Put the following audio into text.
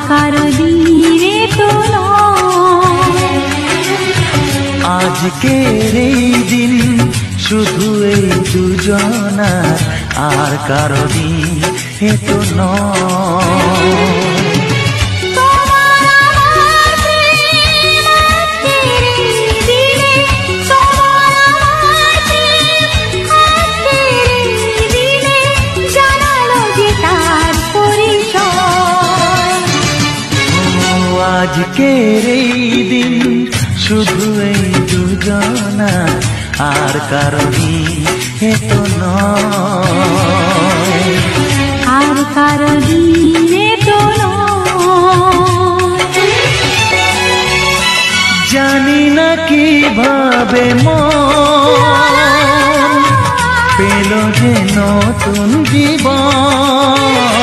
কারো দিনে তো নয়। আজকের এই দিন শুধু এই দুজনার, আর কারো দিন এ তো নয়। আজকের এই দিন শুধু এই দুজনার, আর কারো দিন এ তো নয়। আর কারো দিনে তো নয়। জানি না কিভাবে মন পেল যে নতুন জীবন,